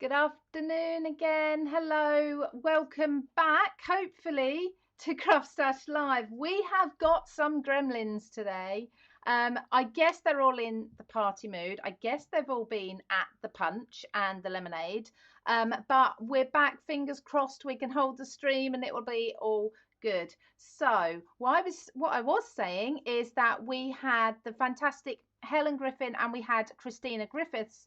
Good afternoon again. Hello. Welcome back, hopefully, to Craft Stash Live. We have got some gremlins today. I guess they're all in the party mood. I guess they've all been at the punch and the lemonade. But we're back, fingers crossed, we can hold the stream and it will be all good. So, what I was saying is that we had the fantastic Helen Griffin and we had Christina Griffiths.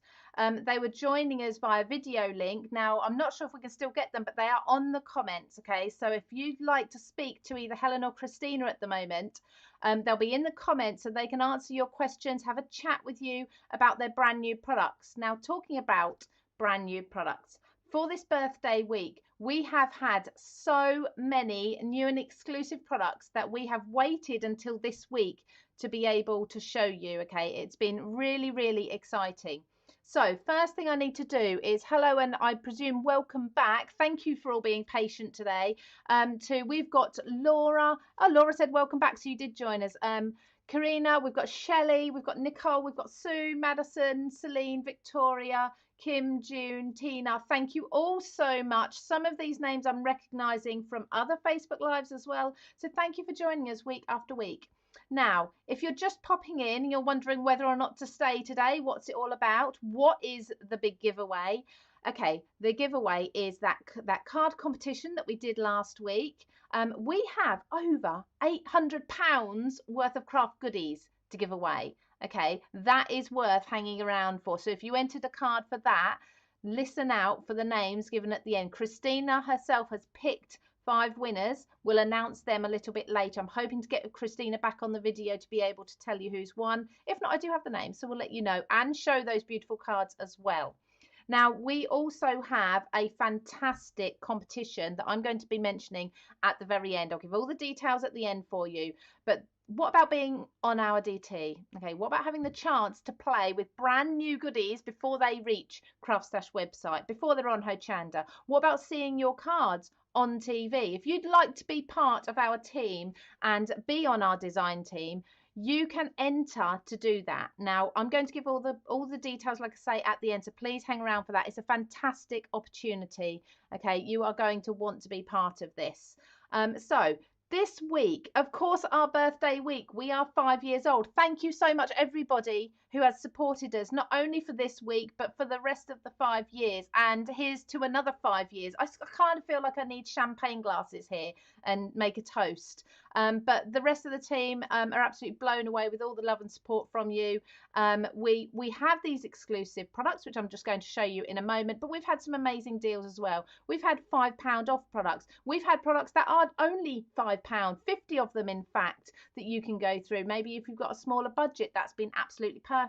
They were joining us via video link. Now, I'm not sure if we can still get them, but they are on the comments. Okay, so if you'd like to speak to either Helen or Christina at the moment, they'll be in the comments so they can answer your questions, have a chat with you about their brand new products. Now, talking about brand new products, for this birthday week, we have had so many new and exclusive products that we have waited until this week to be able to show you. Okay, it's been really, really exciting. So first thing I need to do is hello and I presume welcome back. Thank you for all being patient today. We've got Laura. Oh, Laura said welcome back, so you did join us. Karina, we've got Shelley, we've got Nicole, we've got Sue, Madison, Celine, Victoria, Kim, June, Tina. Thank you all so much. Some of these names I'm recognizing from other Facebook Lives as well. So thank you for joining us week after week. Now, if you're just popping in and you're wondering whether or not to stay today, what's it all about? What is the big giveaway? Okay, the giveaway is that card competition that we did last week. We have over £800 worth of craft goodies to give away. Okay, that is worth hanging around for. So if you entered a card for that, listen out for the names given at the end. Christina herself has picked 5 winners. We'll announce them a little bit later. I'm hoping to get Christina back on the video to be able to tell you who's won. If not, I do have the name, so we'll let you know and show those beautiful cards as well. Now, we also have a fantastic competition that I'm going to be mentioning at the very end. I'll give all the details at the end for you. But what about being on our DT? Okay, what about having the chance to play with brand new goodies before they reach Craft Stash website, before they're on Hochanda? What about seeing your cards on TV? If you'd like to be part of our team and be on our design team, you can enter to do that. Now, I'm going to give all the details, like I say, at the end, so please hang around for that. It's a fantastic opportunity. Okay, you are going to want to be part of this. So this week, of course, our birthday week, we are 5 years old. Thank you so much, everybody who has supported us, not only for this week, but for the rest of the 5 years. And here's to another 5 years. I kind of feel like I need champagne glasses here and make a toast. But the rest of the team are absolutely blown away with all the love and support from you. We have these exclusive products, which I'm just going to show you in a moment, but we've had some amazing deals as well. We've had £5 off products. We've had products that are only £5, 50 of them, in fact, that you can go through. Maybe if you've got a smaller budget, that's been absolutely perfect.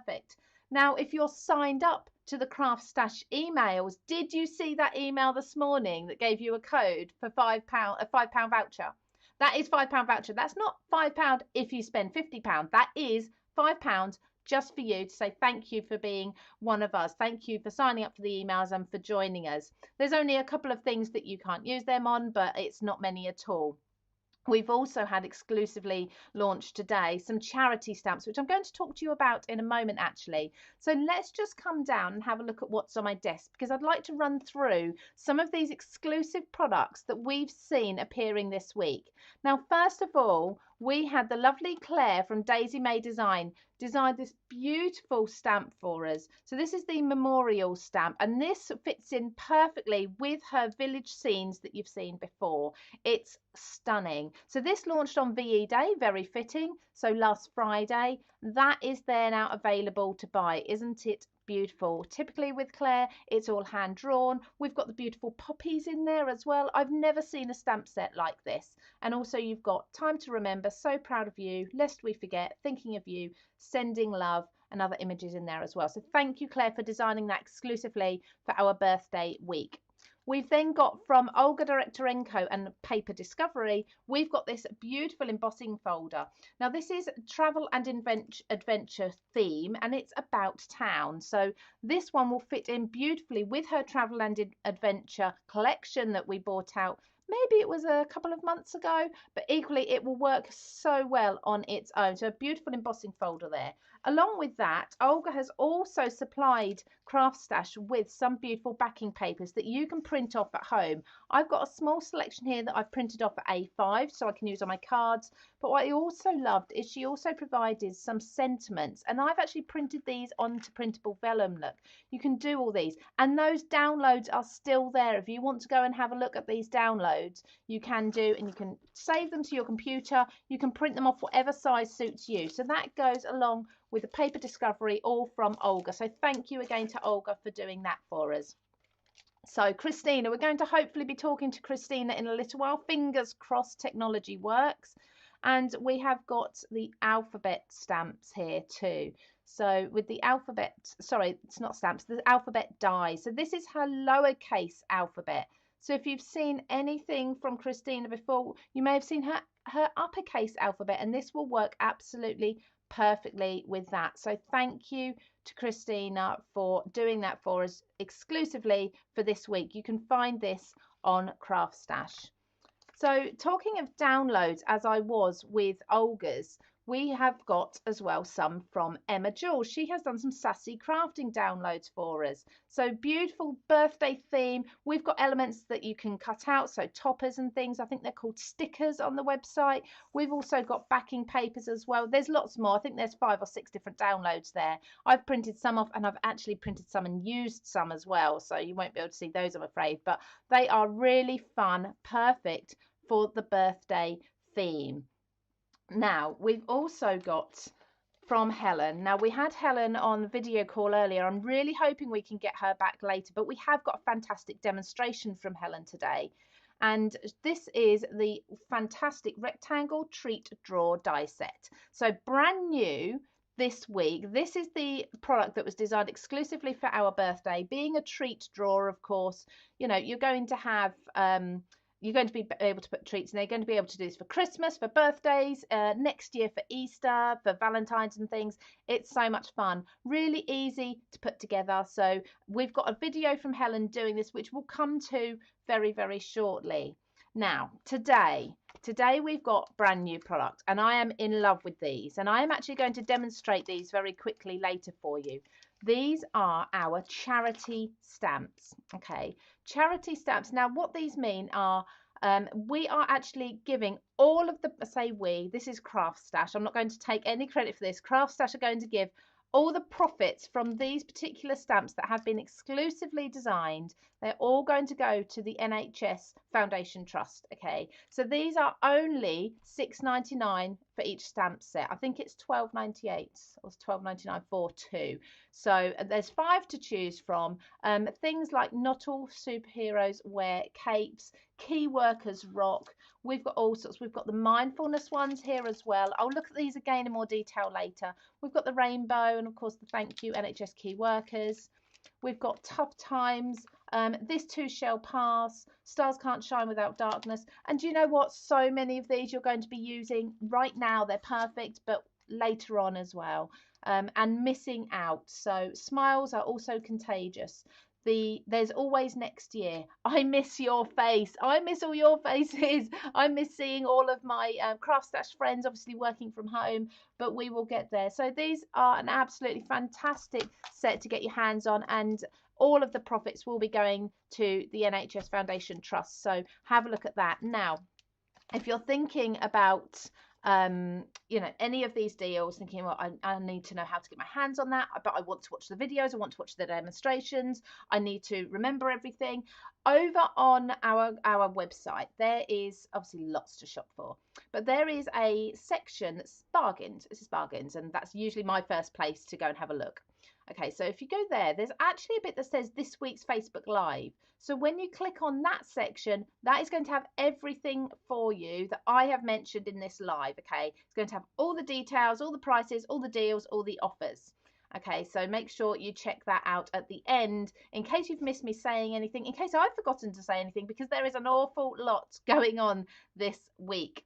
Now, if you're signed up to the Craft Stash emails, did you see that email this morning that gave you a code for £5, a £5 voucher? That is £5 voucher. That's not £5 if you spend £50. That is £5 just for you to say thank you for being one of us. Thank you for signing up for the emails and for joining us. There's only a couple of things that you can't use them on, but it's not many at all. We've also had exclusively launched today some charity stamps, which I'm going to talk to you about in a moment, actually. So let's just come down and have a look at what's on my desk, because I'd like to run through some of these exclusive products that we've seen appearing this week. Now, first of all, we had the lovely Claire from Daisy May Design designed this beautiful stamp for us. So this is the memorial stamp, and this fits in perfectly with her village scenes that you've seen before. It's stunning. So this launched on VE Day, very fitting. So last Friday, that is there now available to buy. Isn't it beautiful? Typically with Claire, it's all hand drawn. We've got the beautiful poppies in there as well. I've never seen a stamp set like this. And also you've got Time to Remember, So Proud of You, Lest We Forget, Thinking of You, Sending Love, and other images in there as well. So thank you, Claire, for designing that exclusively for our birthday week. We've then got from Olga Direktorenko and Paper Discovery, we've got this beautiful embossing folder. Now this is travel and adventure theme, and it's about town. So this one will fit in beautifully with her travel and adventure collection that we bought out. Maybe it was a couple of months ago, but equally it will work so well on its own. So a beautiful embossing folder there. Along with that, Olga has also supplied Craft Stash with some beautiful backing papers that you can print off at home. I've got a small selection here that I've printed off at A5 so I can use on my cards. But what I also loved is she also provided some sentiments, and I've actually printed these onto printable vellum. Look, you can do all these, and those downloads are still there. If you want to go and have a look at these downloads, you can do, and you can save them to your computer. You can print them off whatever size suits you. So that goes along with the paper discovery, all from Olga. So thank you again to Olga for doing that for us. So Christina, we're going to hopefully be talking to Christina in a little while. Fingers crossed technology works. And we have got the alphabet stamps here too. So with the alphabet, sorry, it's not stamps, the alphabet die. So this is her lowercase alphabet. So if you've seen anything from Christina before, you may have seen her uppercase alphabet, and this will work absolutely perfectly with that. So thank you to Christina for doing that for us exclusively for this week. You can find this on Craft Stash. So talking of downloads, as I was with Olga's, we have got as well some from Emma Jules. She has done some sassy crafting downloads for us. So beautiful birthday theme. We've got elements that you can cut out, so toppers and things. I think they're called stickers on the website. We've also got backing papers as well. There's lots more. I think there's 5 or 6 different downloads there. I've printed some off, and I've actually printed some and used some as well. So you won't be able to see those, I'm afraid. But they are really fun, perfect for the birthday theme. Now, we've also got from Helen. Now, we had Helen on the video call earlier. I'm really hoping we can get her back later, but we have got a fantastic demonstration from Helen today. And this is the fantastic rectangle treat drawer die set. So brand new this week. This is the product that was designed exclusively for our birthday. Being a treat drawer, of course, you know, you're going to have you're going to be able to put treats in. They're going to be able to do this for Christmas, for birthdays, next year for Easter, for Valentine's and things. It's so much fun. Really easy to put together. So we've got a video from Helen doing this, which we'll come to very, very shortly. Now, today we've got brand new product, and I am in love with these. And I am actually going to demonstrate these very quickly later for you. These are our charity stamps. Okay, charity stamps. Now, what these mean are we are actually giving all of the, say we, this is Craft Stash. I'm not going to take any credit for this. Craft Stash are going to give all the profits from these particular stamps that have been exclusively designed. They're all going to go to the NHS Foundation Trust. Okay, so these are only £6.99 for each stamp set. I think it's £12.98 or £12.99 for 2. So there's 5 to choose from. Things like not all superheroes wear capes, key workers rock. We've got all sorts. We've got the mindfulness ones here as well. I'll look at these again in more detail later. We've got the rainbow, and of course the thank you NHS key workers. We've got tough times. This too shall pass. Stars can't shine without darkness. And do you know what? So many of these you're going to be using right now. They're perfect, but later on as well. And missing out. So smiles are also contagious. There's always next year. I miss your face. I miss all your faces. I miss seeing all of my Craft Stash friends, obviously working from home, but we will get there. So these are an absolutely fantastic set to get your hands on, and all of the profits will be going to the NHS Foundation Trust. So have a look at that. Now, if you're thinking about you know, any of these deals, thinking, well, I need to know how to get my hands on that, but I want to watch the videos, I want to watch the demonstrations, I need to remember everything. Over on our website, there is obviously lots to shop for, but there is a section that's bargains. This is bargains, and that's usually my first place to go and have a look. Okay, so if you go there, there's actually a bit that says this week's Facebook Live. So when you click on that section, that is going to have everything for you that I have mentioned in this live. Okay, it's going to have all the details, all the prices, all the deals, all the offers. Okay, so make sure you check that out at the end in case you've missed me saying anything, in case I've forgotten to say anything, because there is an awful lot going on this week.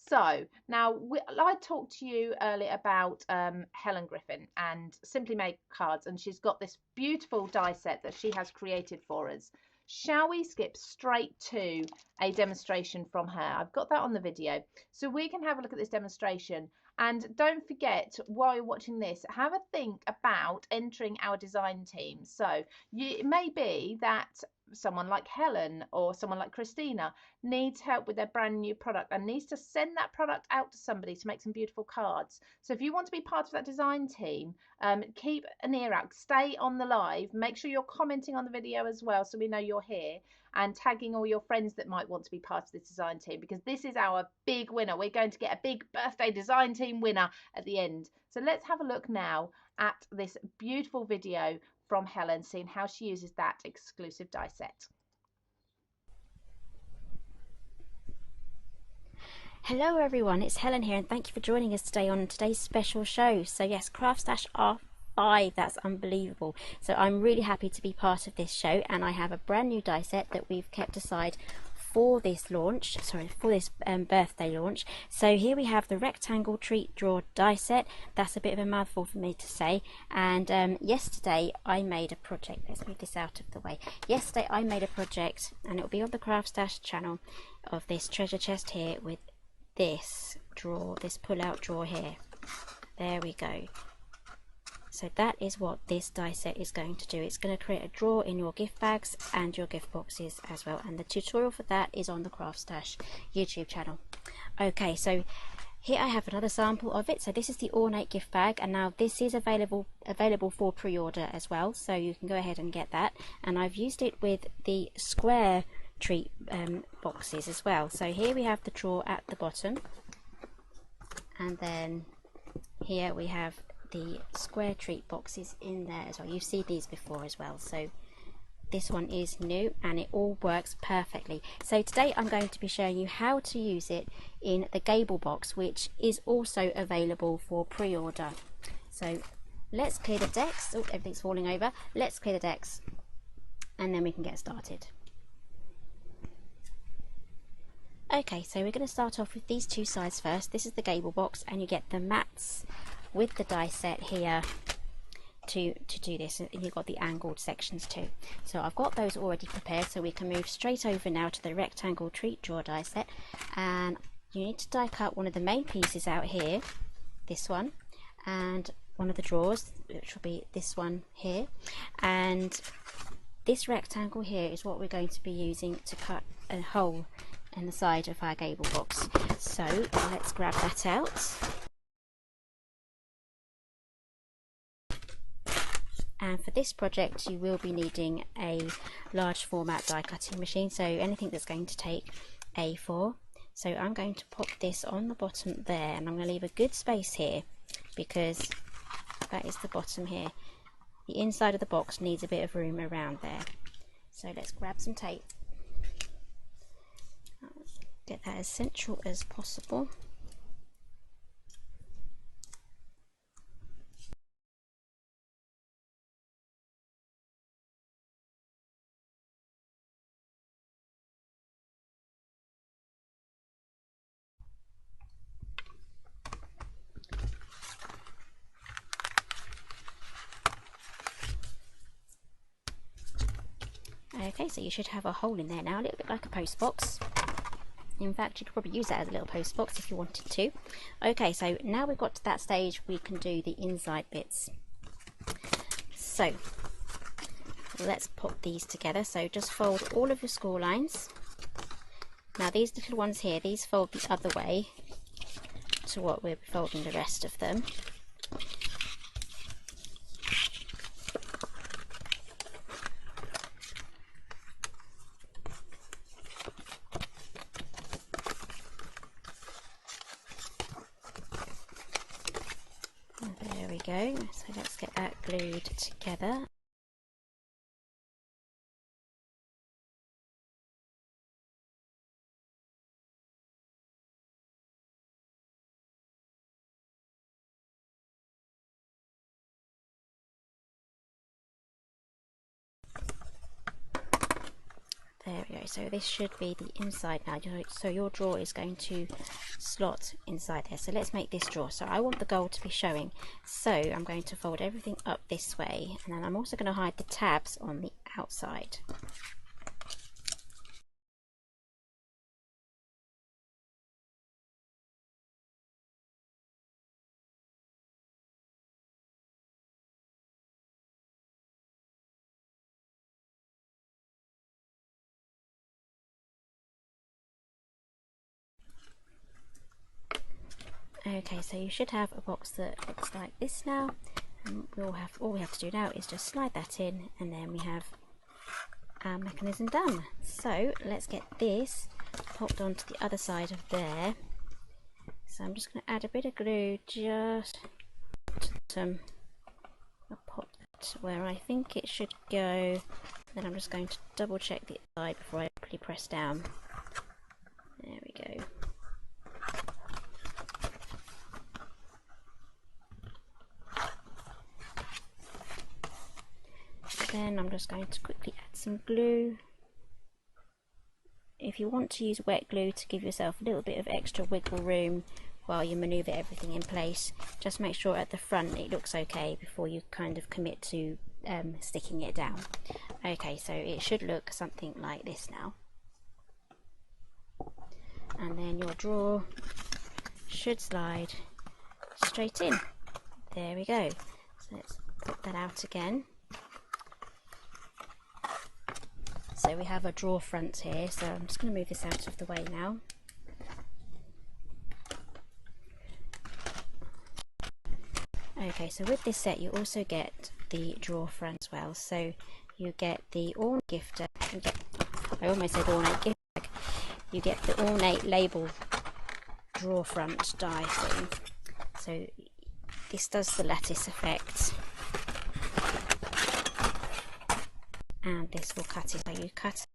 So now I talked to you earlier about Helen Griffin and Simply Made Cards, and she's got this beautiful die set that she has created for us. shall we skip straight to a demonstration from her? I've got that on the video, so we can have a look at this demonstration. And don't forget, while you're watching this, have a think about entering our design team. So it may be that someone like Helen or someone like Christina needs help with their brand new product and needs to send that product out to somebody to make some beautiful cards. So if you want to be part of that design team, keep an ear out, stay on the live, make sure you're commenting on the video as well so we know you're here, and tagging all your friends that might want to be part of this design team, because this is our big winner. We're going to get a big birthday design team winner at the end. So let's have a look now at this beautiful video from Helen, seeing how she uses that exclusive die set. Hello everyone, it's Helen here and thank you for joining us today on today's special show. So yes, Craft Stash R5, that's unbelievable. So I'm really happy to be part of this show, and I have a brand new die set that we've kept aside for this launch, for this birthday launch. So here we have the rectangle treat drawer die set. That's a bit of a mouthful for me to say. And yesterday I made a project. Let's move this out of the way. Yesterday I made a project, and it'll be on the Craft Stash channel, of this treasure chest here with this drawer, this pull-out drawer here. There we go. So that is what this die set is going to do. It's going to create a drawer in your gift bags and your gift boxes as well, and the tutorial for that is on the Craft Stash YouTube channel. Okay, so here I have another sample of it. So this is the ornate gift bag, and now this is available for pre-order as well, so you can go ahead and get that. And I've used it with the square treat boxes as well. So here we have the drawer at the bottom, and then here we have the square treat boxes in there as well. You've seen these before as well, so this one is new and it all works perfectly. So today I'm going to be showing you how to use it in the Gable box, which is also available for pre-order. So let's clear the decks. Oh, everything's falling over. Let's clear the decks and then we can get started. Okay, so we're going to start off with these two sides first. This is the Gable box, and you get the mats with the die set here to do this, and you've got the angled sections too. So I've got those already prepared, so we can move straight over now to the rectangle treat drawer die set. And you need to die cut one of the main pieces out here, this one, and one of the drawers, which will be this one here, and this rectangle here is what we're going to be using to cut a hole in the side of our Gable box. So let's grab that out. And for this project you will be needing a large format die cutting machine, so anything that's going to take A4. So I'm going to pop this on the bottom there, and I'm going to leave a good space here because that is the bottom here. The inside of the box needs a bit of room around there. So let's grab some tape. Get that as central as possible. Okay, so you should have a hole in there now, a little bit like a post box. In fact, you could probably use that as a little post box if you wanted to. Okay, so now we've got to that stage, we can do the inside bits. So let's put these together. So just fold all of your score lines. Now these little ones here, these fold the other way to what we're folding the rest of them. There we go, so let's get that glued together. There we go, so this should be the inside now. So your drawer is going to slot inside there. So let's make this drawer. So I want the gold to be showing. So I'm going to fold everything up this way, and then I'm also going to hide the tabs on the outside. Okay, so you should have a box that looks like this now. And all we have to do now is just slide that in, and then we have our mechanism done. So let's get this popped onto the other side of there. So I'm just going to add a bit of glue just to pop it where I think it should go. Then I'm just going to double check the side before I really press down. There we go. Then I'm just going to quickly add some glue. If you want to use wet glue to give yourself a little bit of extra wiggle room while you manoeuvre everything in place, just make sure at the front it looks okay before you kind of commit to sticking it down. Okay, so it should look something like this now. And then your drawer should slide straight in. There we go. So let's put that out again. So we have a drawer front here, so I'm just going to move this out of the way now. Okay, so with this set you also get the drawer front as well. So you get the ornate gift I almost said ornate gift bag. You get the ornate label drawer front die thing. So this does the lattice effect. And this will cut it. So you cut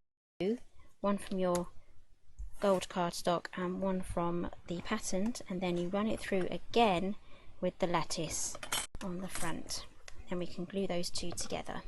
one from your gold cardstock and one from the patterned, and then you run it through again with the lattice on the front. Then we can glue those two together.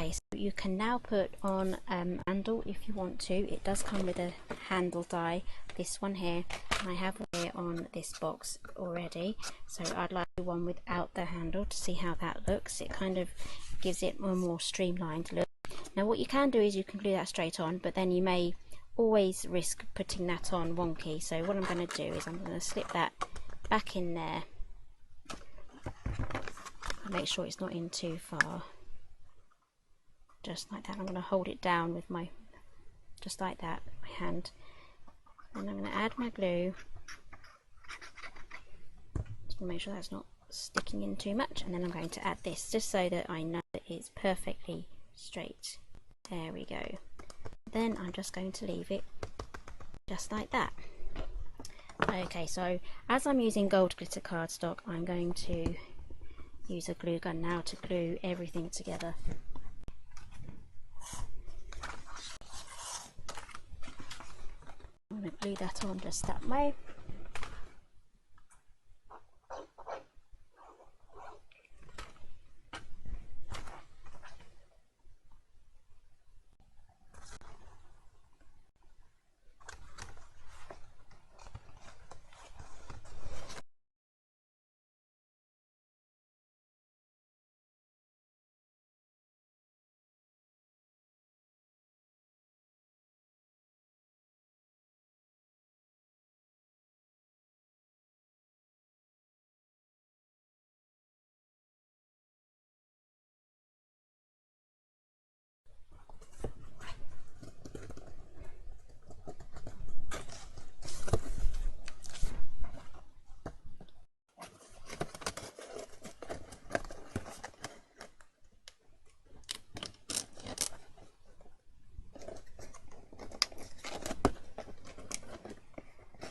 So you can now put on handle if you want to. It does come with a handle die, this one here, and I have one here on this box already, so I'd like one without the handle to see how that looks. It kind of gives it a more streamlined look. Now what you can do is you can glue that straight on, but then you may always risk putting that on wonky. So what I'm going to do is I'm going to slip that back in there and make sure it's not in too far. Just like that. I'm going to hold it down with my, just like that, my hand. And I'm going to add my glue. Just make sure that's not sticking in too much. And then I'm going to add this just so that I know that it's perfectly straight. There we go. Then I'm just going to leave it just like that. Okay, so as I'm using gold glitter cardstock, I'm going to use a glue gun now to glue everything together. I'm going to glue that on just that way.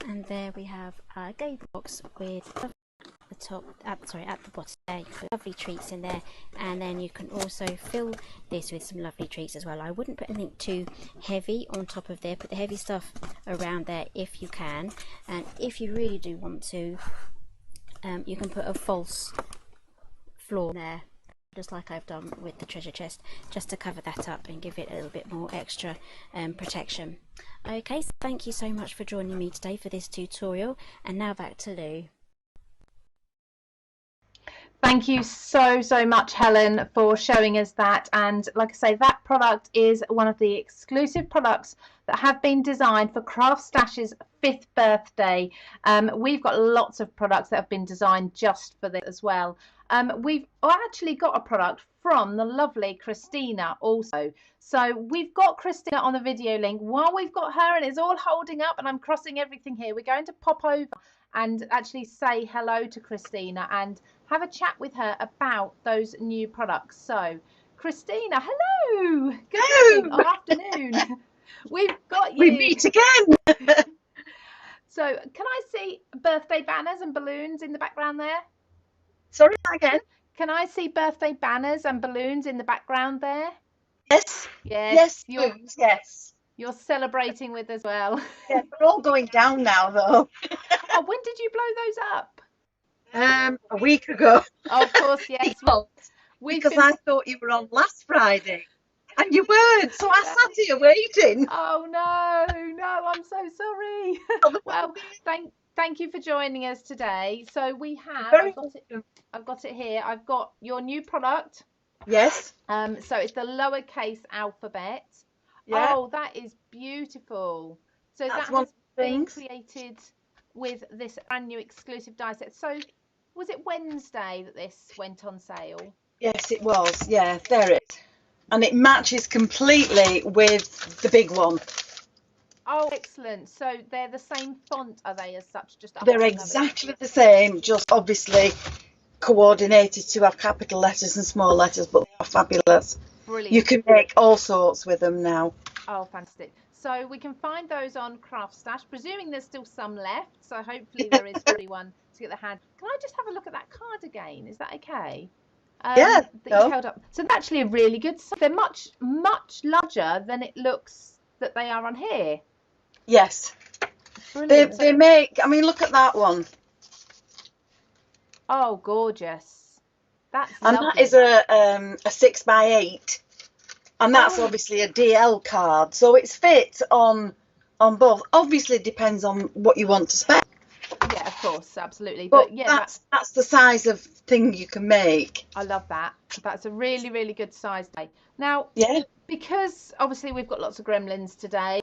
And there we have our go box with the top, at the bottom there, you put lovely treats in there, and then you can also fill this with some lovely treats as well. I wouldn't put anything too heavy on top of there, put the heavy stuff around there if you can, and if you really do want to, you can put a false floor there, just like I've done with the treasure chest, just to cover that up and give it a little bit more extra protection. Okay, so thank you so much for joining me today for this tutorial, and now back to Lou. Thank you so much, Helen, for showing us that. And like I say, that product is one of the exclusive products that have been designed for Craft Stash's 5th birthday. We've got lots of products that have been designed just for this as well. We've actually got a product from the lovely Christina also. So we've got Christina on the video link. While we've got her and it's all holding up and I'm crossing everything here, we're going to pop over and actually say hello to Christina and have a chat with her about those new products. So, Christina, hello. Good morning or afternoon. We've got you. We meet again. So, can I see birthday banners and balloons in the background there? Sorry, again. Can I see birthday banners and balloons in the background there? Yes. Yes. Yes. You're celebrating with as well. Yeah, they're all going down now, though. Oh, when did you blow those up? A week ago. Oh, of course, yes. Because I thought you were on last Friday, and you weren't. So I sat here waiting. Oh no, I'm so sorry. Well, thank you for joining us today. So we have. I've got it here. I've got your new product. Yes. So it's the lowercase alphabet. Yeah. Oh, that is beautiful. So That's that one has been created with this brand new exclusive die set. So was it Wednesday that this went on sale? Yes, it was. Yeah, there it is. And it matches completely with the big one. Oh, excellent. So they're the same font, are they, as such? They're exactly the same, just obviously coordinated to have capital letters and small letters, but they're fabulous. Brilliant. You can make all sorts with them now. Oh, fantastic. So we can find those on Craft Stash, presuming there's still some left. So hopefully there is everyone to get the hand. Can I just have a look at that card again? Is that okay? Yeah. That you held up. So they're actually a really good size. They're much larger than it looks that they are on here. Yes. Brilliant. They make, I mean, look at that one. Oh, gorgeous. That's and lovely. that is a 6x8, and that's obviously a DL card, so it's fit on both. Obviously, it depends on what you want to spend. Yeah, of course, absolutely. But yeah, that's the size of thing you can make. I love that. That's a really good size day. Now, yeah, because obviously we've got lots of gremlins today.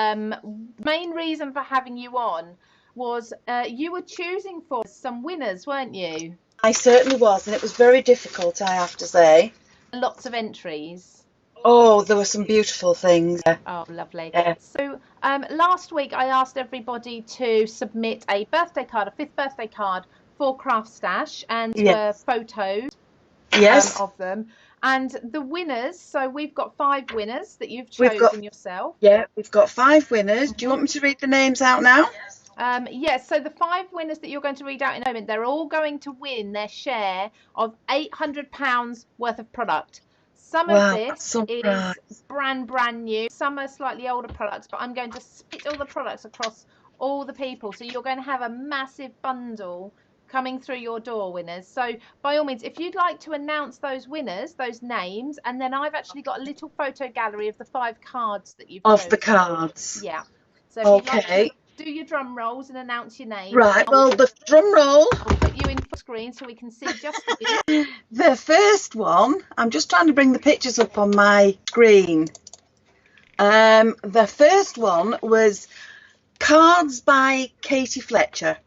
Main reason for having you on was you were choosing for some winners, weren't you? I certainly was, and it was very difficult, I have to say. Lots of entries. Oh, there were some beautiful things. Oh, lovely. Yeah. So last week I asked everybody to submit a birthday card, a 5th birthday card for Craft Stash, and photos of them. And the winners, so we've got 5 winners that you've chosen yourself. Yeah, we've got 5 winners. Do you want me to read the names out now? Yes, so the 5 winners that you're going to read out in a moment, they're all going to win their share of £800 worth of product. Some of this is brand new, some are slightly older products, but I'm going to split all the products across all the people. So you're going to have a massive bundle coming through your door, winners. So by all means, if you'd like to announce those winners, those names, and then I've actually got a little photo gallery of the 5 cards that you've chosen. Of the cards. Yeah. So if you'd like to do your drum rolls and announce your name. Right, well, the drum roll. I'll put you in full screen so we can see just you. The first one, I'm just trying to bring the pictures up on my screen. The first one was Cards by Katie Fletcher.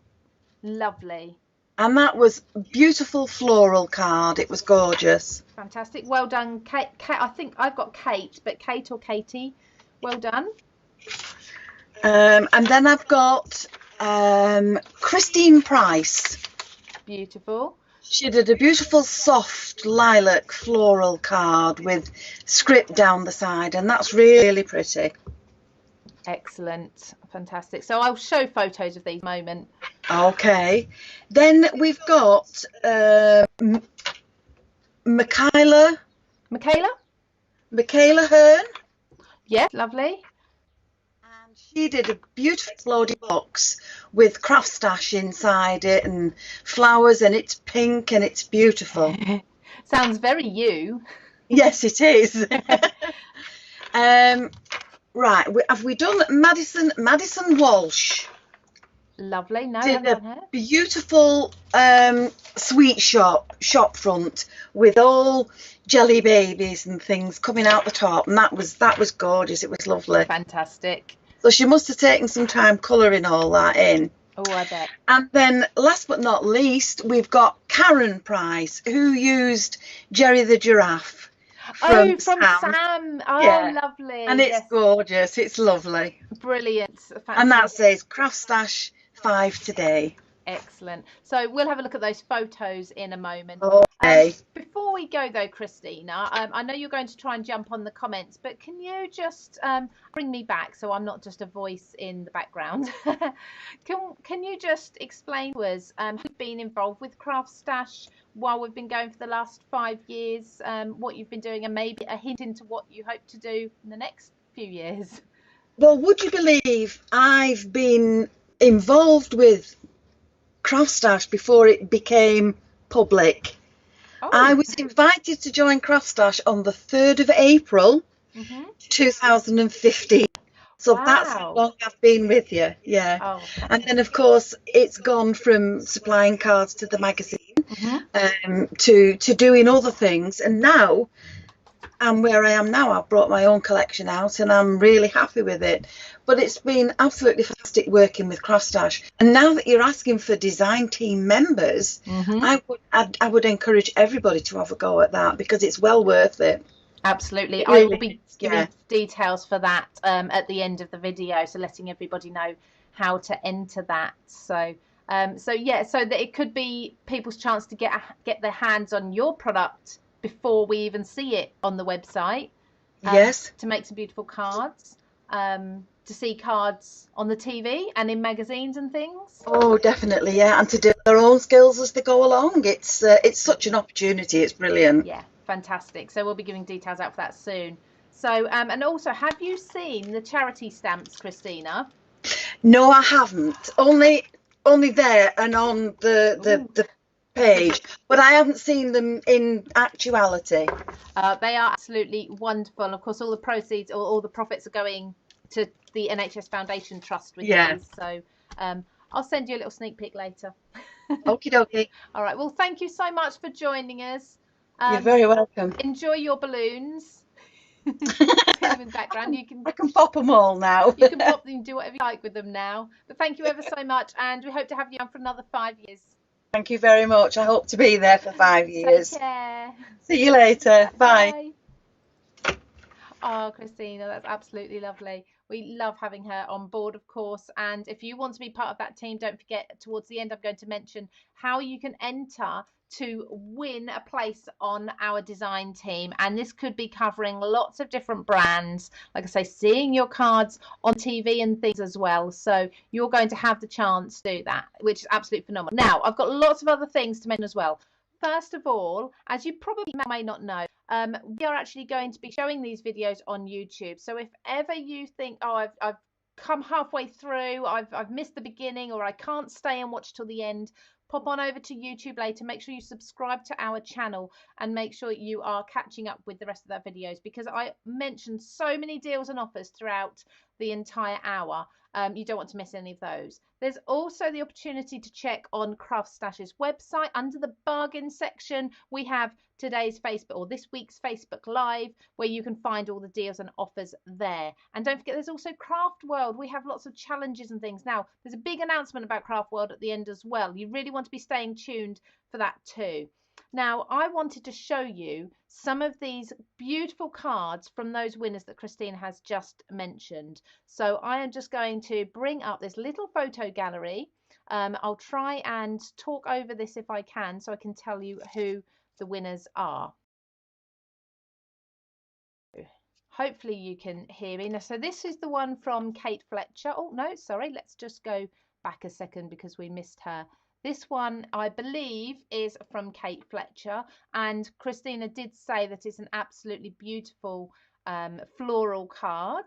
Lovely. And that was a beautiful floral card. It was gorgeous. Fantastic. Well done, Kate. I think I've got Kate, but Kate or Katie, well done. And then I've got Christine Price. Beautiful. She did a beautiful soft lilac floral card with script down the side, and that's really pretty. Excellent. Fantastic. So I'll show photos of these in a moment. Okay. Then we've got Michaela Hearn. Yeah, lovely. And she did a beautiful floaty box with Craft Stash inside it and flowers, and it's pink and it's beautiful. Sounds very you. Yes, it is. Right, have we done Madison Walsh? Lovely. No, I Did haven't a heard. beautiful sweet shop front with all jelly babies and things coming out the top, and that was gorgeous. It was lovely. Fantastic. So she must have taken some time colouring all that in. Oh, I bet. And then last but not least, we've got Karen Price, who used Jerry the Giraffe from From Sam. Sam. Oh, Yeah. lovely. And it's Yes. gorgeous. It's lovely. Brilliant. And that Fantastic. says Craft Stash 5 today. Excellent. So we'll have a look at those photos in a moment. Okay. Before we go though, Christina, I know you're going to try and jump on the comments, but can you just bring me back so I'm not just a voice in the background? Can you just explain to us who's been involved with Craft Stash while we've been going for the last 5 years, what you've been doing, and maybe a hint into what you hope to do in the next few years? Well, would you believe I've been involved with Craft Stash before it became public? Oh. I was invited to join Craft Stash on the 3rd of April, 2015. So that's how long I've been with you. Yeah. Oh. And then, of course, it's gone from supplying cards to the magazine, to doing other things. And now I'm where I am now. I've brought my own collection out and I'm really happy with it. But it's been absolutely fantastic working with Craft Stash. And now that you're asking for design team members, I would encourage everybody to have a go at that because it's well worth it. Absolutely. Really, I will be giving details for that at the end of the video, so letting everybody know how to enter that. So so that it could be people's chance to get their hands on your product before we even see it on the website. Yes. To make some beautiful cards. To see cards on the TV and in magazines and things. Oh, definitely, yeah, and to do their own skills as they go along. It's such an opportunity. It's brilliant. Yeah, fantastic. So we'll be giving details out for that soon. So and also, have you seen the charity stamps, Christina? No, I haven't. Only there and on the page, but I haven't seen them in actuality. They are absolutely wonderful. Of course, all the proceeds or all the profits are going to the NHS Foundation Trust with these. So I'll send you a little sneak peek later. Okie dokie. All right. Well, thank you so much for joining us. You're very welcome. Enjoy your balloons. In the background, I can pop them all now. You can pop them, do whatever you like with them now. But thank you ever so much, and we hope to have you on for another 5 years. Thank you very much. I hope to be there for 5 years. Take care. See you later. Bye. Oh, Christina, that's absolutely lovely. We love having her on board, of course. And if you want to be part of that team, don't forget, towards the end, I'm going to mention how you can enter to win a place on our design team. And this could be covering lots of different brands. Like I say, seeing your cards on TV and things as well. So you're going to have the chance to do that, which is absolutely phenomenal. Now, I've got lots of other things to mention as well. First of all, as you probably may not know, we are actually going to be showing these videos on YouTube. So if ever you think, oh, I've come halfway through, I've missed the beginning, or I can't stay and watch till the end, pop on over to YouTube later. Make sure you subscribe to our channel and make sure you are catching up with the rest of our videos, because I mentioned so many deals and offers throughout the entire hour. You don't want to miss any of those. There's also the opportunity to check on Craft Stash's website. Under the bargain section, we have today's Facebook, or this week's Facebook Live, where you can find all the deals and offers there. And don't forget, there's also Craft World. We have lots of challenges and things. Now, there's a big announcement about Craft World at the end as well. You really want to be staying tuned for that too. Now, I wanted to show you some of these beautiful cards from those winners that Christina has just mentioned. So I am just going to bring up this little photo gallery. I'll try and talk over this if I can, so I can tell you who the winners are. Hopefully you can hear me. Now, so this is the one from Kate Fletcher. Oh, no, sorry. Let's just go back a second because we missed her. This one, I believe, is from Kate Fletcher, and Christina did say that it's an absolutely beautiful floral card.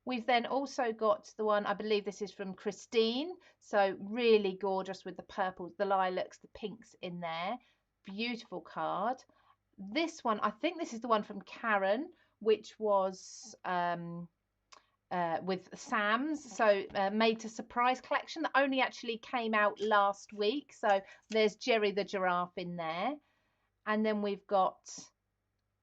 We've then also got the one, I believe this is from Christine, so really gorgeous with the purples, the lilacs, the pinks in there. Beautiful card. This one, I think this is the one from Karen, which was with Sam's, so made to surprise collection that only actually came out last week. So there's Jerry the giraffe in there, and then we've got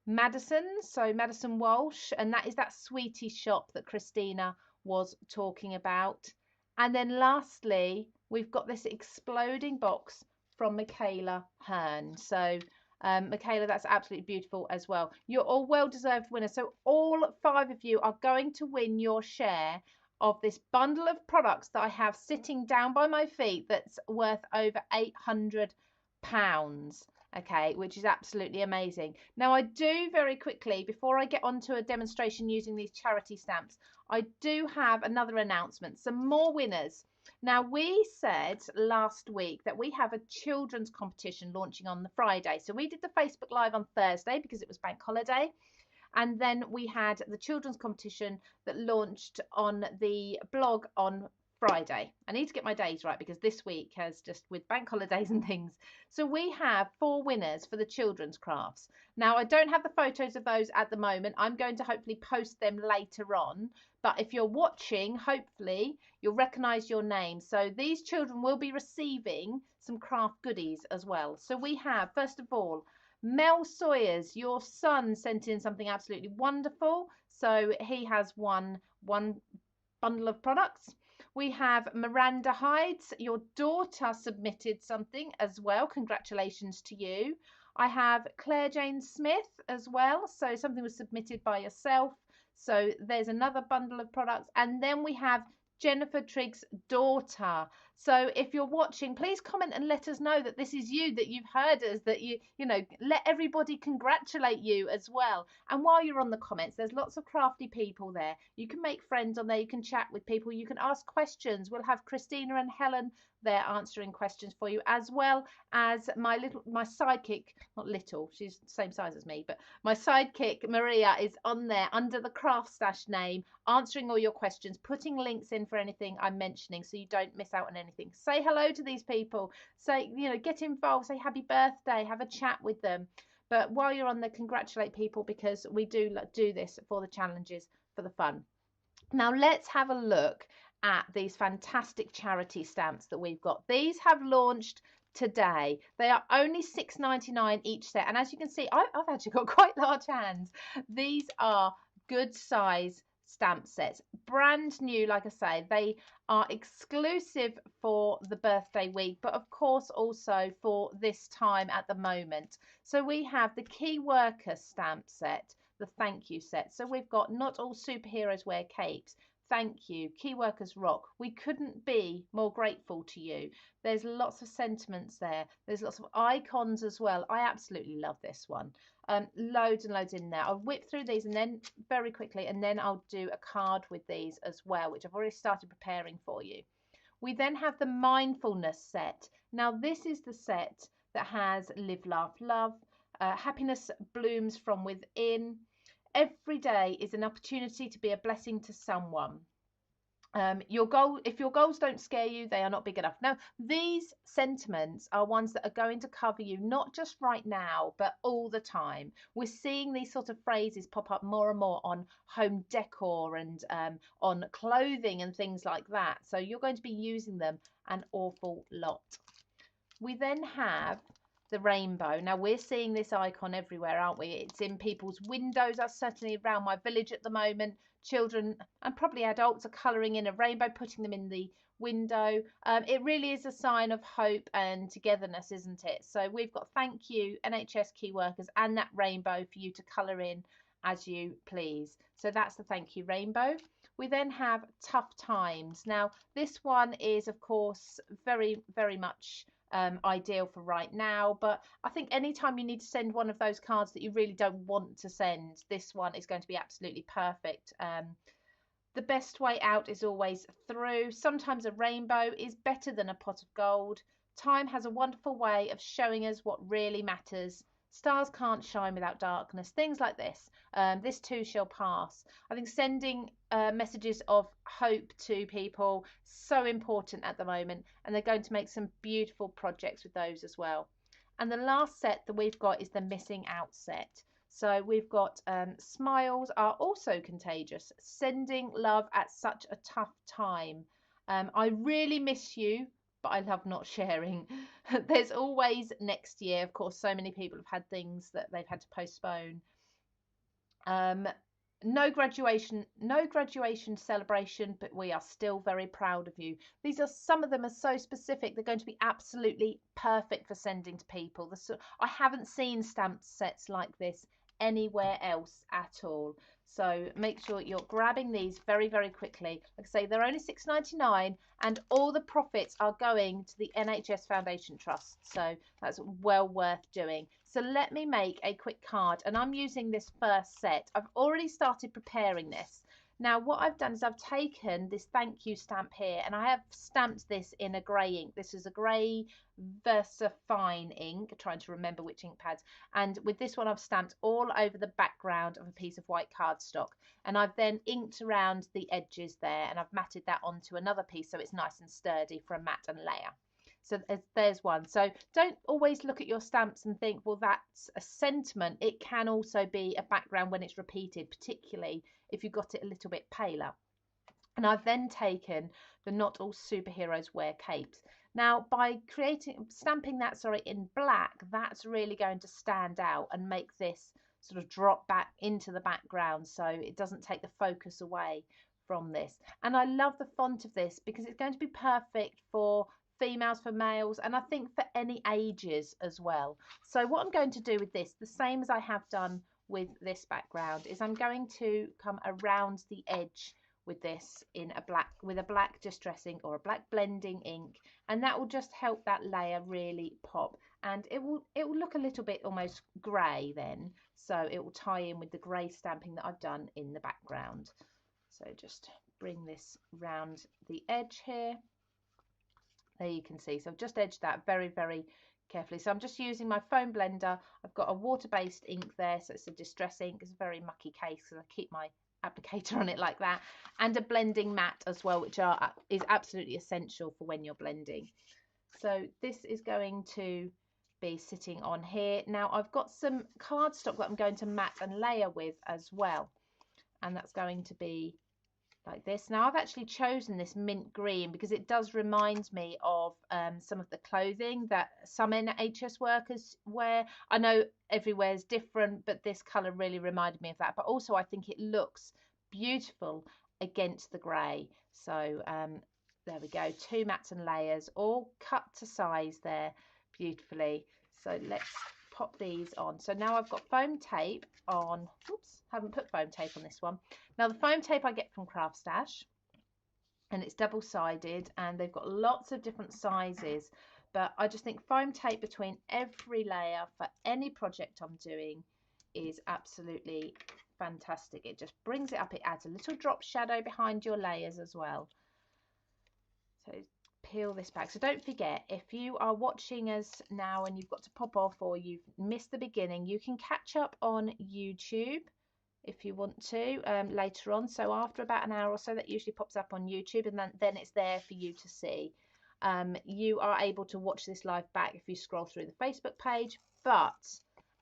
Madison, so Madison Walsh, and that is that sweetie shop that Christina was talking about. And then lastly, we've got this exploding box from Michaela Hearn. So Michaela, that's absolutely beautiful as well. You're all well-deserved winners. So all 5 of you are going to win your share of this bundle of products that I have sitting down by my feet that's worth over £800. Okay, which is absolutely amazing. Now, I do very quickly, before I get onto a demonstration using these charity stamps, I do have another announcement, some more winners. Now, we said last week that we have a children's competition launching on the Friday. So we did the Facebook Live on Thursday because it was bank holiday. And then we had the children's competition that launched on the blog on Friday. I need to get my days right because this week has just with bank holidays and things. So we have 4 winners for the children's crafts. Now, I don't have the photos of those at the moment. I'm going to hopefully post them later on. But if you're watching, hopefully you'll recognize your name. So these children will be receiving some craft goodies as well. So we have, first of all, Mel Sawyers, your son sent in something absolutely wonderful. So he has one bundle of products. We have Miranda Hides, your daughter submitted something as well. Congratulations to you. I have Claire Jane Smith as well. So something was submitted by yourself. So there's another bundle of products. And then we have Jennifer Trigg's daughter. So if you're watching, please comment and let us know that this is you, that you've heard us, that you know, let everybody congratulate you as well. And while you're on the comments, there's lots of crafty people there. You can make friends on there. You can chat with people. You can ask questions. We'll have Christina and Helen there answering questions for you, as well as my sidekick, not little, she's the same size as me, but my sidekick Maria is on there under the Craft Stash name, answering all your questions, putting links in for anything I'm mentioning so you don't miss out on anything. Say hello to these people, say, you know, get involved, say happy birthday, have a chat with them. But while you're on there, congratulate people because we do this for the challenges, for the fun. Now let's have a look at these fantastic charity stamps that we've got. These have launched today. They are only £6.99 each set, and as you can see, I've actually got quite large hands. These are good size stamp sets, brand new. Like I say, they are exclusive for the birthday week, but of course also for this time at the moment. So we have the Key Worker stamp set, the thank you set. So we've got Not All Superheroes Wear Capes, thank you, Key Workers rock, we couldn't be more grateful to you. There's lots of sentiments there. There's lots of icons as well. I absolutely love this one. Loads and loads in there. I'll whip through these and then very quickly, and then I'll do a card with these as well, which I've already started preparing for you. We then have the mindfulness set. Now this is the set that has Live, Laugh, Love, Happiness Blooms from Within. Every day is an opportunity to be a blessing to someone. If your goals don't scare you, they are not big enough. Now, these sentiments are ones that are going to cover you, not just right now, but all the time. We're seeing these sort of phrases pop up more and more on home decor and on clothing and things like that. So you're going to be using them an awful lot. We then have the rainbow. Now we're seeing this icon everywhere, aren't we? It's in people's windows. That's certainly around my village at the moment. Children and probably adults are colouring in a rainbow, putting them in the window. It really is a sign of hope and togetherness, isn't it? So we've got thank you, NHS Key Workers, and that rainbow for you to colour in as you please. So that's the thank you rainbow. We then have tough times. Now this one is of course very, very much ideal for right now, but I think anytime you need to send one of those cards that you really don't want to send, this one is going to be absolutely perfect. The best way out is always through. Sometimes a rainbow is better than a pot of gold. Time has a wonderful way of showing us what really matters. Stars can't shine without darkness. Things like this. This too shall pass. I think sending messages of hope to people, so important at the moment, and they're going to make some beautiful projects with those as well. And the last set that we've got is the missing out set. So we've got smiles are also contagious, sending love at such a tough time. I really miss you, but I love not sharing. There's always next year. Of course, so many people have had things that they've had to postpone. No graduation celebration, but we are still very proud of you. These are, some of them are so specific, they're going to be absolutely perfect for sending to people. I haven't seen stamp sets like this anywhere else at all, so make sure you're grabbing these very, very quickly. Like I say, they're only £6.99 and all the profits are going to the NHS Foundation Trust, so that's well worth doing. So let me make a quick card, and I'm using this first set. I've already started preparing this. Now what I've done is I've taken this thank you stamp here, and I have stamped this in a grey ink. This is a grey VersaFine ink, trying to remember which ink pads, and with this one I've stamped all over the background of a piece of white cardstock, and I've then inked around the edges there, and I've matted that onto another piece so it's nice and sturdy for a mat and layer. So there's one. So don't always look at your stamps and think, well, that's a sentiment. It can also be a background when it's repeated, particularly if you got it a little bit paler. And I've then taken the Not All Superheroes Wear Capes. Now, by stamping that, in black, that's really going to stand out and make this sort of drop back into the background so it doesn't take the focus away from this. And I love the font of this because it's going to be perfect for females, for males, and I think for any ages as well. So what I'm going to do with this, the same as I have done with this background, is I'm going to come around the edge with this in a black, with a black distressing or a black blending ink, and that will just help that layer really pop, and it will look a little bit almost grey then, so it will tie in with the grey stamping that I've done in the background. So just bring this round the edge here. There you can see, so I've just edged that very, very carefully. So I'm just using my foam blender. I've got a water-based ink there, so it's a distress ink. It's a very mucky case because I keep my applicator on it like that, and a blending mat as well, which is absolutely essential for when you're blending. So this is going to be sitting on here. Now I've got some cardstock that I'm going to mat and layer with as well, and that's going to be like this. Now I've actually chosen this mint green because it does remind me of some of the clothing that some NHS workers wear. I know everywhere is different, but this colour really reminded me of that. But also I think it looks beautiful against the grey. So there we go, 2 mats and layers all cut to size there beautifully. So let's pop these on. So now I've got foam tape on. Oops, haven't put foam tape on this one. Now the foam tape I get from Craft Stash, and it's double-sided, and they've got lots of different sizes, but I just think foam tape between every layer for any project I'm doing is absolutely fantastic. It just brings it up. It adds a little drop shadow behind your layers as well. So peel this back. So don't forget, if you are watching us now and you've got to pop off or you've missed the beginning, you can catch up on YouTube if you want to later on. So after about an hour or so, that usually pops up on YouTube, and then it's there for you to see. You are able to watch this live back if you scroll through the Facebook page, but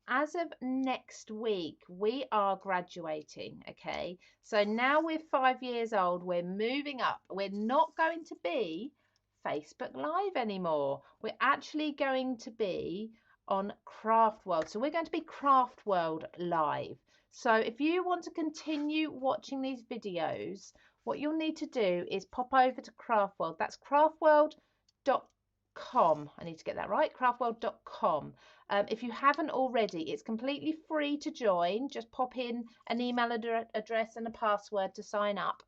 as of next week we are graduating. Okay, so now we're 5 years old, we're moving up, we're not going to be Facebook Live anymore. We're actually going to be on Craft World. So we're going to be Craft World Live. So if you want to continue watching these videos, what you'll need to do is pop over to Craft World. That's craftworld.com. I need to get that right, craftworld.com. If you haven't already, it's completely free to join. Just pop in an email address and a password to sign up.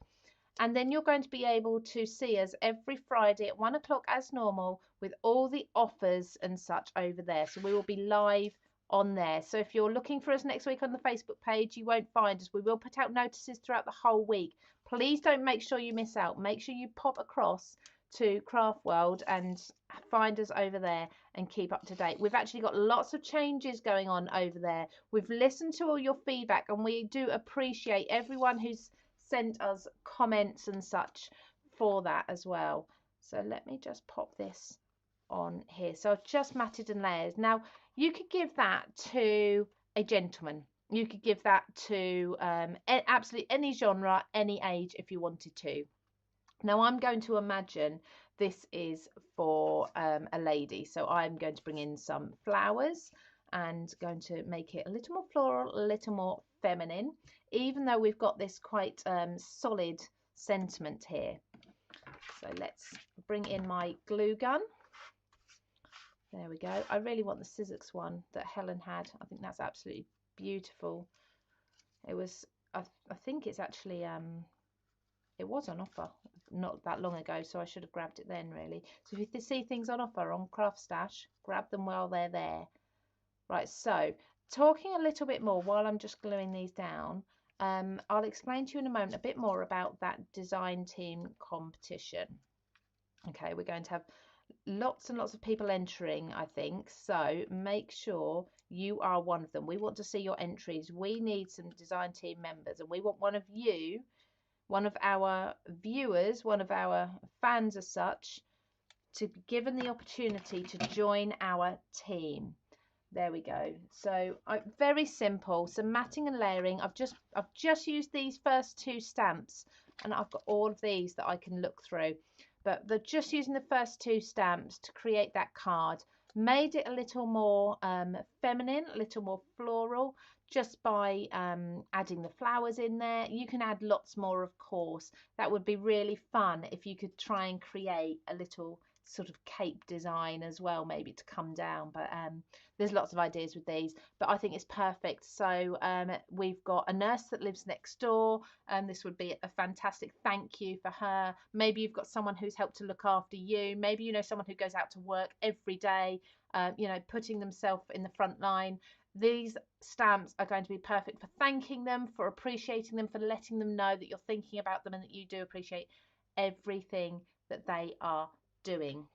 And then you're going to be able to see us every Friday at 1 o'clock as normal with all the offers and such over there. So we will be live on there. So if you're looking for us next week on the Facebook page, you won't find us. We will put out notices throughout the whole week. Please don't make sure you miss out. Make sure you pop across to Craft World and find us over there and keep up to date. We've actually got lots of changes going on over there. We've listened to all your feedback, and we do appreciate everyone who's sent us comments and such for that as well. So let me just pop this on here. So I've just matted and layers. Now you could give that to a gentleman. you could give that to absolutely any genre, any age if you wanted to. Now I'm going to imagine this is for a lady, so I'm going to bring in some flowers and going to make it a little more floral, a little more feminine, even though we've got this quite solid sentiment here. So let's bring in my glue gun. There we go. I really want the Sizzix one that Helen had. I think that's absolutely beautiful. It was, I think it's actually, it was on offer not that long ago, so I should have grabbed it then, really. So if you see things on offer on Craft Stash, grab them while they're there. Right, so talking a little bit more while I'm just gluing these down, I'll explain to you in a moment a bit more about that design team competition. Okay, we're going to have lots and lots of people entering, I think, so make sure you are one of them. We want to see your entries. We need some design team members, and we want one of you, one of our viewers, one of our fans as such, to be given the opportunity to join our team. There we go. So very simple. So matting and layering. I've just used these first two stamps, and I've got all of these that I can look through. But they're just using the first two stamps to create that card. Made it a little more feminine, a little more floral, just by adding the flowers in there. You can add lots more, of course. That would be really fun if you could try and create a little sort of cape design as well, maybe to come down. But there's lots of ideas with these, but I think it's perfect. So we've got a nurse that lives next door, and this would be a fantastic thank you for her. Maybe you've got someone who's helped to look after you. Maybe you know someone who goes out to work every day, you know, putting themselves in the front line. These stamps are going to be perfect for thanking them, for appreciating them, for letting them know that you're thinking about them and that you do appreciate everything that they are doing.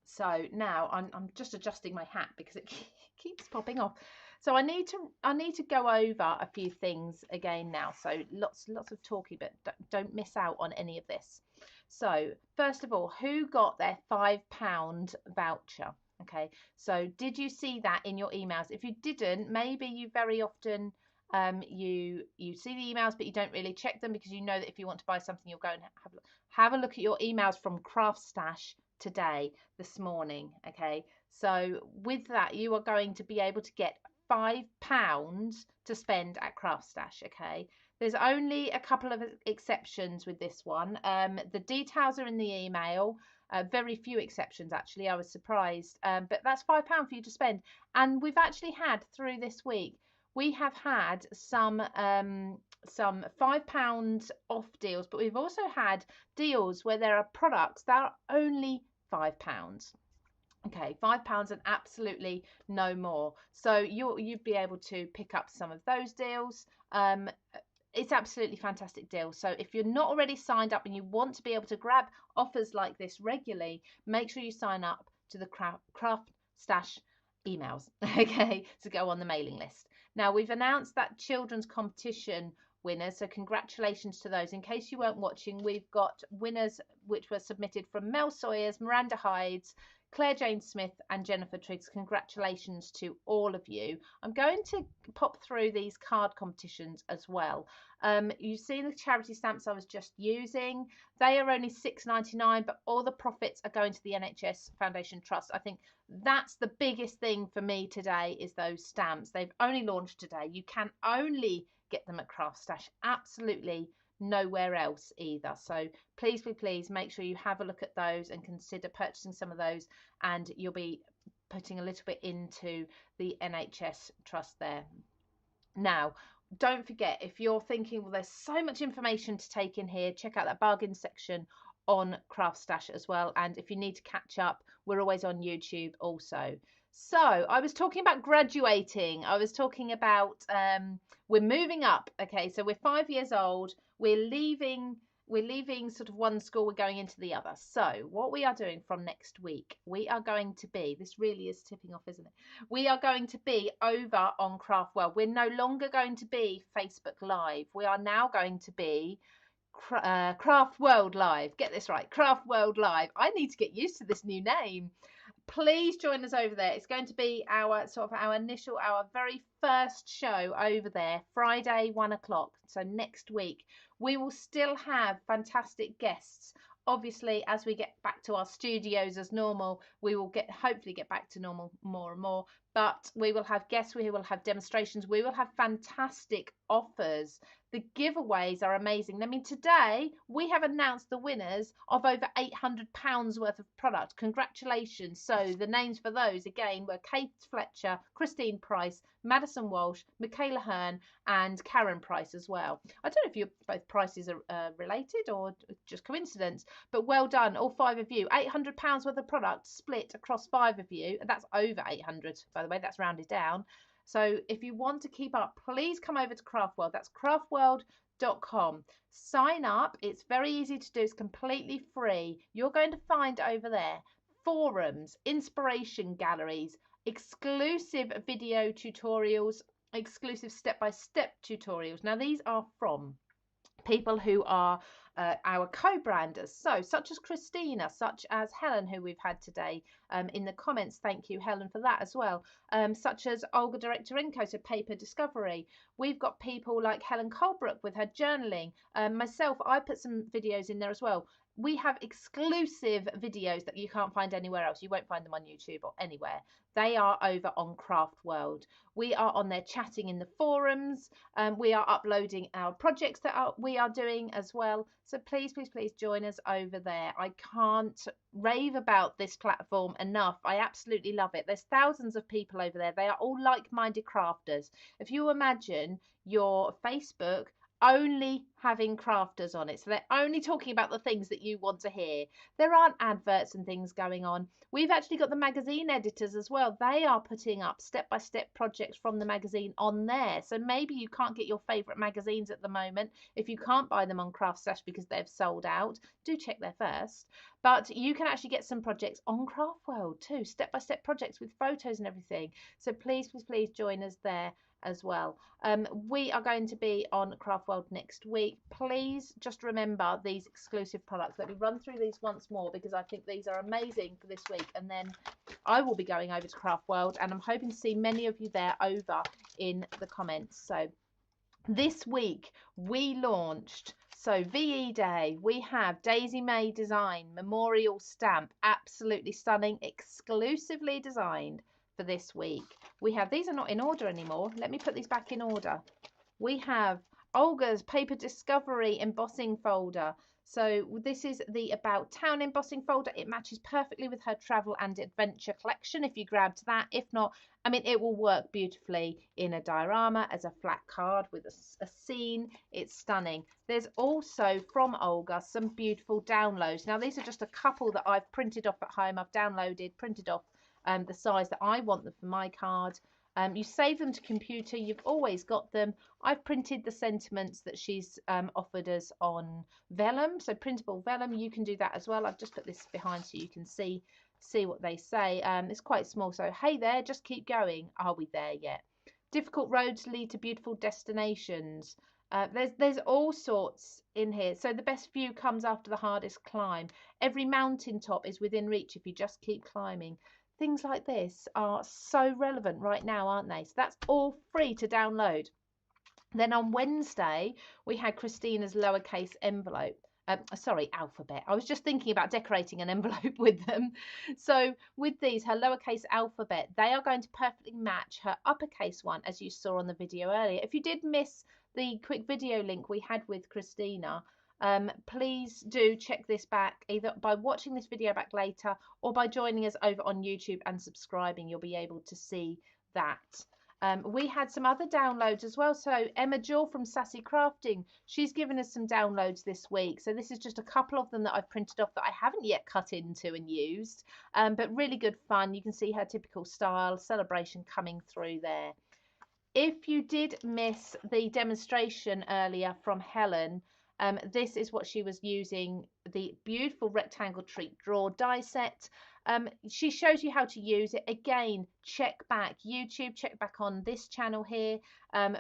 So now I'm just adjusting my hat because it keeps popping off. So I need to go over a few things again now. So lots of talking, but don't miss out on any of this. So first of all, who got their £5 voucher? Okay, so did you see that in your emails? If you didn't, maybe you very often you see the emails but you don't really check them, because you know that if you want to buy something you'll go and have a look at your emails from Craft Stash today, this morning. Okay, so with that you are going to be able to get £5 to spend at Craft Stash. Okay, there's only a couple of exceptions with this one. The details are in the email. Very few exceptions, actually. I was surprised, but that's £5 for you to spend. And we've actually had, through this week, we have had some £5 off deals, but we've also had deals where there are products that are only £5. Okay, £5 and absolutely no more. So you'd be able to pick up some of those deals. It's absolutely fantastic deal. So if you're not already signed up and you want to be able to grab offers like this regularly, make sure you sign up to the Craft Stash emails, okay, to go on the mailing list. Now we've announced that children's competition winners, so congratulations to those. In case you weren't watching, we've got winners which were submitted from Mel Sawyers, Miranda Hides, Claire Jane Smith and Jennifer Triggs. Congratulations to all of you. I'm going to pop through these card competitions as well. You've seen the charity stamps I was just using. They are only £6.99, but all the profits are going to the NHS Foundation Trust. I think that's the biggest thing for me today, is those stamps. They've only launched today. You can only get them at Craft Stash, absolutely nowhere else either. So please make sure you have a look at those and consider purchasing some of those, and you'll be putting a little bit into the NHS Trust there. Now don't forget, if you're thinking, well, there's so much information to take in here, check out that bargain section on Craft Stash as well. And if you need to catch up, we're always on YouTube also. So I was talking about graduating. I was talking about we're moving up. Okay, so we're 5 years old. We're leaving sort of one school, we're going into the other. So what we are doing from next week, we are going to be, this really is tipping off, isn't it? We are going to be over on Craft World. We're no longer going to be Facebook Live. We are now going to be Craft World Live. Get this right, Craft World Live. I need to get used to this new name. please join us over there. It's going to be our very first show over there, Friday 1 o'clock. So next week we will still have fantastic guests. Obviously, as we get back to our studios as normal, we will hopefully get back to normal more and more. But we will have guests, we will have demonstrations, we will have fantastic offers. The giveaways are amazing. I mean, today we have announced the winners of over £800 worth of product. Congratulations. So the names for those again were Kate Fletcher, Christine Price, Madison Walsh, Michaela Hearn, and Karen Price as well. I don't know if both prices are related or just coincidence, but well done, all 5 of you. £800 worth of product split across 5 of you. That's over 800, by the way, that's rounded down. So if you want to keep up, please come over to Craftworld. That's craftworld.com. Sign up. It's very easy to do. It's completely free. You're going to find over there forums, inspiration galleries, exclusive video tutorials, exclusive step-by-step tutorials. Now, these are from people who are our co-branders, so such as Christina, such as Helen, who we've had today in the comments. Thank you, Helen, for that as well. Such as Olga Direktorenko, so Paper Discovery. We've got people like Helen Colebrook with her journaling. Myself, I put some videos in there as well. We have exclusive videos that you can't find anywhere else. You won't find them on YouTube or anywhere. They are over on Craftworld. We are on there chatting in the forums. We are uploading our projects that we are doing as well. So please, please, please join us over there. I can't rave about this platform enough. I absolutely love it. There's thousands of people over there. They are all like-minded crafters. If you imagine your Facebook only having crafters on it, so they're only talking about the things that you want to hear. There aren't adverts and things going on. We've actually got the magazine editors as well. They are putting up step-by-step projects from the magazine on there. So maybe you can't get your favorite magazines at the moment. If you can't buy them on Craftstash because they've sold out, do check there first. But you can actually get some projects on Craftworld too, step-by-step projects with photos and everything. So please, please, please join us there as well. We are going to be on Craftworld next week. Please just remember these exclusive products. Let me run through these once more because I think these are amazing for this week, and then I will be going over to Craftworld, and I'm hoping to see many of you there over in the comments. So this week we launched, so VE Day, we have Daisy May Design memorial stamp, absolutely stunning, exclusively designed for this week. We have, these are not in order anymore. Let me put these back in order. We have Olga's Paper Discovery embossing folder. So this is the About Town embossing folder. It matches perfectly with her travel and adventure collection if you grabbed that. If not, I mean, it will work beautifully in a diorama as a flat card with a scene. It's stunning. There's also from Olga some beautiful downloads. Now these are just a couple that I've printed off at home. I've downloaded, printed off the size that I want them for my card. You save them to computer, you've always got them. I've printed the sentiments that she's offered us on vellum, so printable vellum. You can do that as well. I've just put this behind so you can see what they say. It's quite small, so hey there, just keep going. Are we there yet? Difficult roads lead to beautiful destinations. There's all sorts in here. So the best view comes after the hardest climb. Every mountaintop is within reach if you just keep climbing. Things like this are so relevant right now, aren't they? So that's all free to download. Then on Wednesday, we had Christina's lowercase envelope. Alphabet. I was just thinking about decorating an envelope with them. So with these, her lowercase alphabet, they are going to perfectly match her uppercase one, as you saw on the video earlier. If you did miss the quick video link we had with Christina, please do check this back either by watching this video back later or by joining us over on YouTube and subscribing. You'll be able to see that. We had some other downloads as well. So Emma Jewell from Sassy Crafting, she's given us some downloads this week. So this is just a couple of them that I've printed off that I haven't yet cut into and used, but really good fun. You can see her typical style, celebration coming through there. If you did miss the demonstration earlier from Helen, this is what she was using, the beautiful rectangle treat draw die set. She shows you how to use it. Again, check back YouTube, check back on this channel here,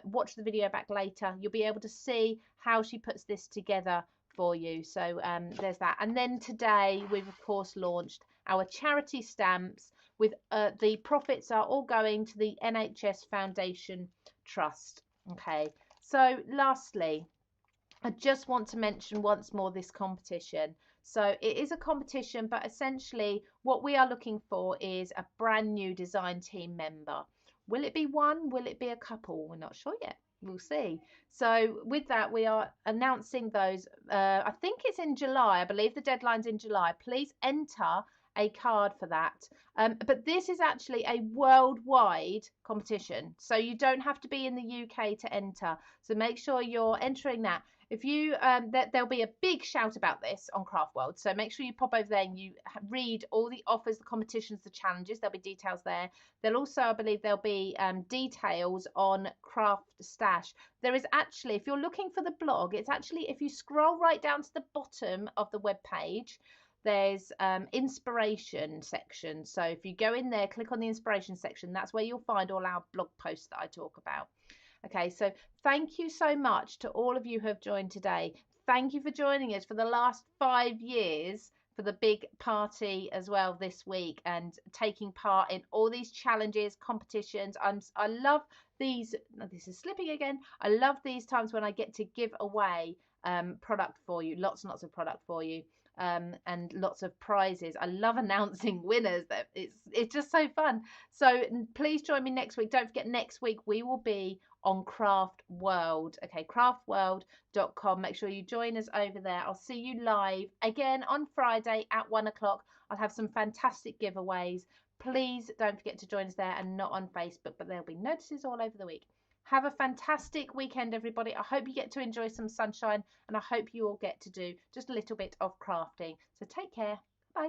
watch the video back later. You'll be able to see how she puts this together for you. So there's that. And then today we've of course launched our charity stamps with the profits are all going to the NHS Foundation Trust. Okay, so lastly, I just want to mention once more this competition. So it is a competition, but essentially what we are looking for is a brand new design team member. Will it be one? Will it be a couple? We're not sure yet. We'll see. So with that, we are announcing those. I think it's in July. I believe the deadline's in July. Please enter a card for that. But this is actually a worldwide competition. So you don't have to be in the UK to enter. So make sure you're entering that. If you there'll be a big shout about this on Craft World, so make sure you pop over there and you read all the offers, the competitions, the challenges. There'll be details there. There'll also, I believe, there'll be details on Craft Stash. There is actually, if you're looking for the blog, it's actually, if you scroll right down to the bottom of the web page, there's inspiration section. So if you go in there, click on the inspiration section, that's where you'll find all our blog posts that I talk about. Okay, so thank you so much to all of you who have joined today. Thank you for joining us for the last 5 years for the big party as well this week and taking part in all these challenges, competitions. I love these. This is slipping again. I love these times when I get to give away product for you, lots and lots of product for you. And lots of prizes. I love announcing winners. It's just so fun. So please join me next week. Don't forget, next week we will be on Craft World. Okay, craftworld.com. Make sure you join us over there. I'll see you live again on Friday at 1 o'clock. I'll have some fantastic giveaways. Please don't forget to join us there, and not on Facebook, but there'll be notices all over the week. Have a fantastic weekend, everybody. I hope you get to enjoy some sunshine, and I hope you all get to do just a little bit of crafting. So take care. Bye.